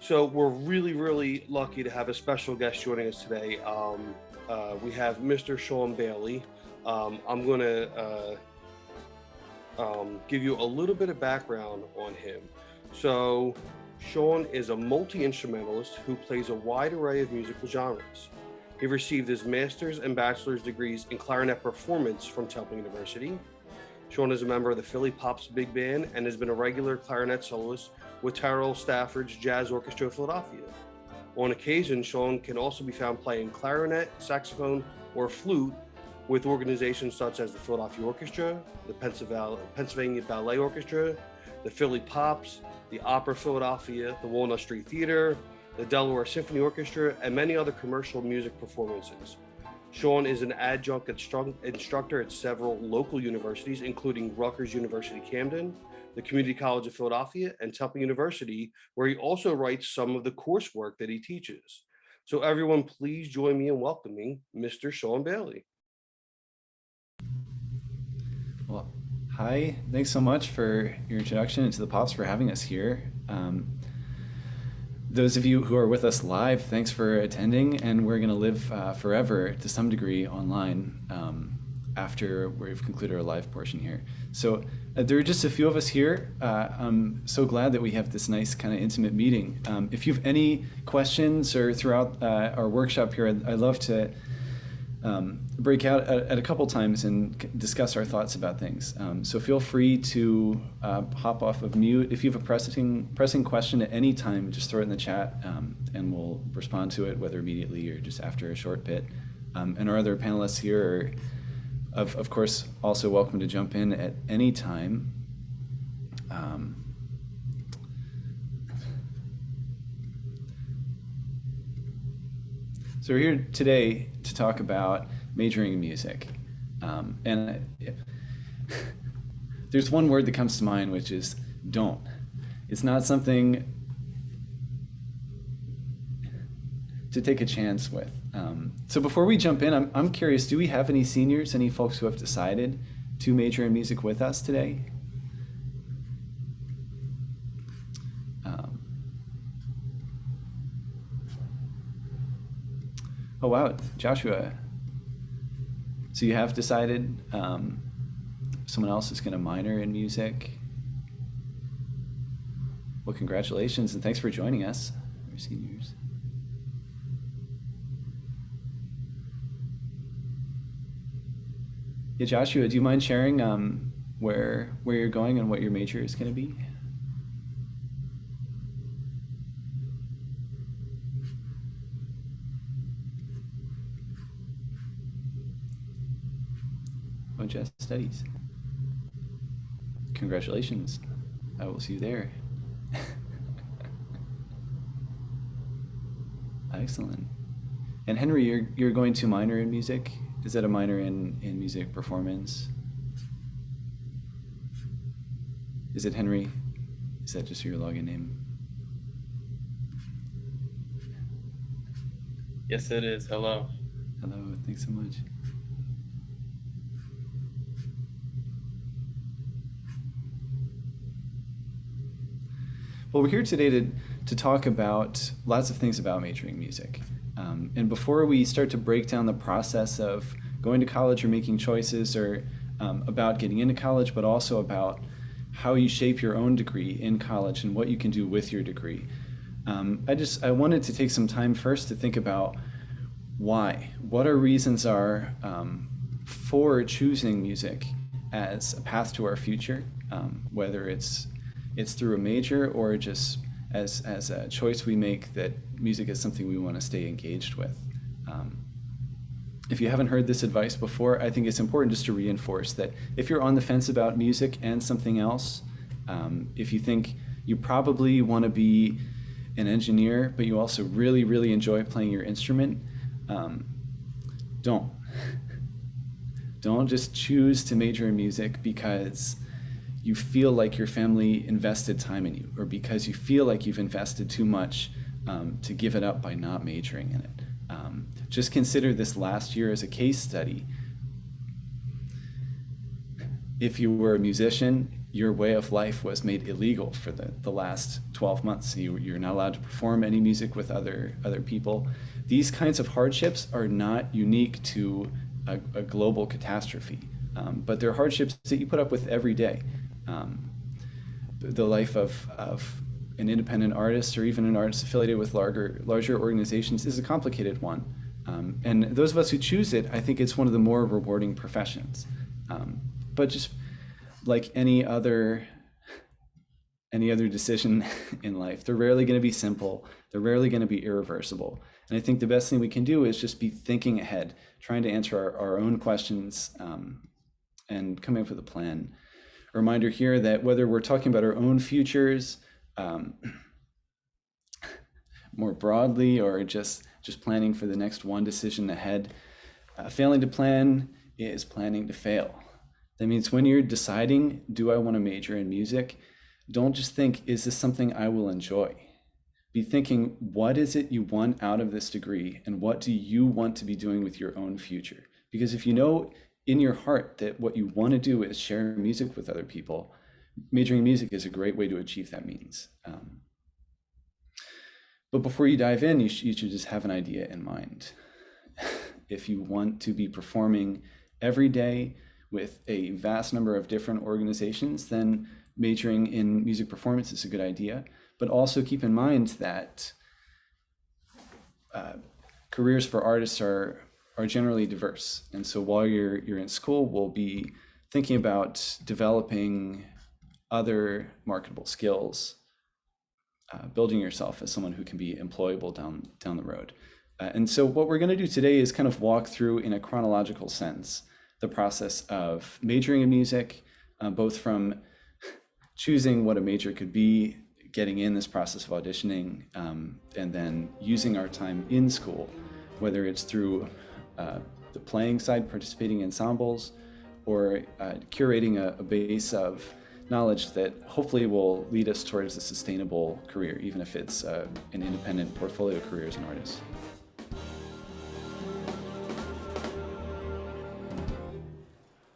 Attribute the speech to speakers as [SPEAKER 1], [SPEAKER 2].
[SPEAKER 1] So we're really, really lucky to have a special guest joining us today. We have Mr. Sean Bailey. I'm going to give you a little bit of background on him. So Sean is a multi-instrumentalist who plays a wide array of musical genres. He received his master's and bachelor's degrees in clarinet performance from Temple University. Sean is a member of the Philly Pops Big Band and has been a regular clarinet soloist with Terrell Stafford's Jazz Orchestra of Philadelphia. On occasion, Sean can also be found playing clarinet, saxophone, or flute with organizations such as the Philadelphia Orchestra, the Pennsylvania Ballet Orchestra, the Philly Pops, the Opera Philadelphia, the Walnut Street Theater, the Delaware Symphony Orchestra, and many other commercial music performances. Sean is an adjunct instructor at several local universities, including Rutgers University Camden, the Community College of Philadelphia, and Temple University, where he also writes some of the coursework that he teaches. So everyone, please join me in welcoming Mr. Sean Bailey.
[SPEAKER 2] Well, hi, thanks so much for your introduction and to the Pops for having us here. Those of you who are with us live, thanks for attending, and we're going to live forever to some degree online after we've concluded our live portion here. So there are just a few of us here. I'm so glad that we have this nice kind of intimate meeting. If you have any questions or throughout our workshop here, I'd love to break out at a couple times and discuss our thoughts about things. So feel free to hop off of mute. If you have a pressing question at any time, just throw it in the chat and we'll respond to it, whether immediately or just after a short bit. And our other panelists here are, of course, also welcome to jump in at any time. So we're here today to talk about majoring in music. There's one word that comes to mind, which is don't. It's not something to take a chance with. So before we jump in, I'm curious, do we have any seniors, any folks who have decided to major in music with us today? Oh wow, Joshua. So you have decided someone else is going to minor in music. Well, congratulations and thanks for joining us, our seniors. Yeah, Joshua, do you mind sharing where you're going and what your major is going to be? Jazz Studies. Congratulations. I will see you there. Excellent. And Henry, you're going to minor in music? Is that a minor in music performance? Is it Henry? Is that just your login name?
[SPEAKER 3] Yes, it is. Hello.
[SPEAKER 2] Hello, thanks so much. Well, we're here today to talk about lots of things about majoring in music. And before we start to break down the process of going to college or making choices or about getting into college, but also about how you shape your own degree in college and what you can do with your degree, I wanted to take some time first to think about why. What our reasons are for choosing music as a path to our future, whether it's through a major or just as a choice we make that music is something we want to stay engaged with. If you haven't heard this advice before, I think it's important just to reinforce that if you're on the fence about music and something else, if you think you probably want to be an engineer, but you also really, really enjoy playing your instrument, don't. Don't just choose to major in music because you feel like your family invested time in you, or because you feel like you've invested too much to give it up by not majoring in it. Just consider this last year as a case study. If you were a musician, your way of life was made illegal for the last 12 months. You're not allowed to perform any music with other people. These kinds of hardships are not unique to a global catastrophe, but they're hardships that you put up with every day. The life of an independent artist, or even an artist affiliated with larger organizations, is a complicated one. And those of us who choose it, I think it's one of the more rewarding professions. But just like any other decision in life, they're rarely going to be simple. They're rarely going to be irreversible. And I think the best thing we can do is just be thinking ahead, trying to answer our own questions, and coming up with a plan. A reminder here that whether we're talking about our own futures more broadly, or just planning for the next one decision ahead, failing to plan is planning to fail. That means when you're deciding, do I want to major in music? Don't just think, is this something I will enjoy? Be thinking, what is it you want out of this degree, and what do you want to be doing with your own future? Because if you know in your heart that what you want to do is share music with other people, majoring in music is a great way to achieve that means. But before you dive in, you should just have an idea in mind. If you want to be performing every day with a vast number of different organizations, then majoring in music performance is a good idea. But also keep in mind that careers for artists are generally diverse. And so while you're in school, we'll be thinking about developing other marketable skills, building yourself as someone who can be employable down the road. And so what we're going to do today is kind of walk through, in a chronological sense, the process of majoring in music, both from choosing what a major could be, getting in this process of auditioning, and then using our time in school, whether it's through the playing side, participating in ensembles, or curating a base of knowledge that hopefully will lead us towards a sustainable career, even if it's an independent portfolio career as an artist.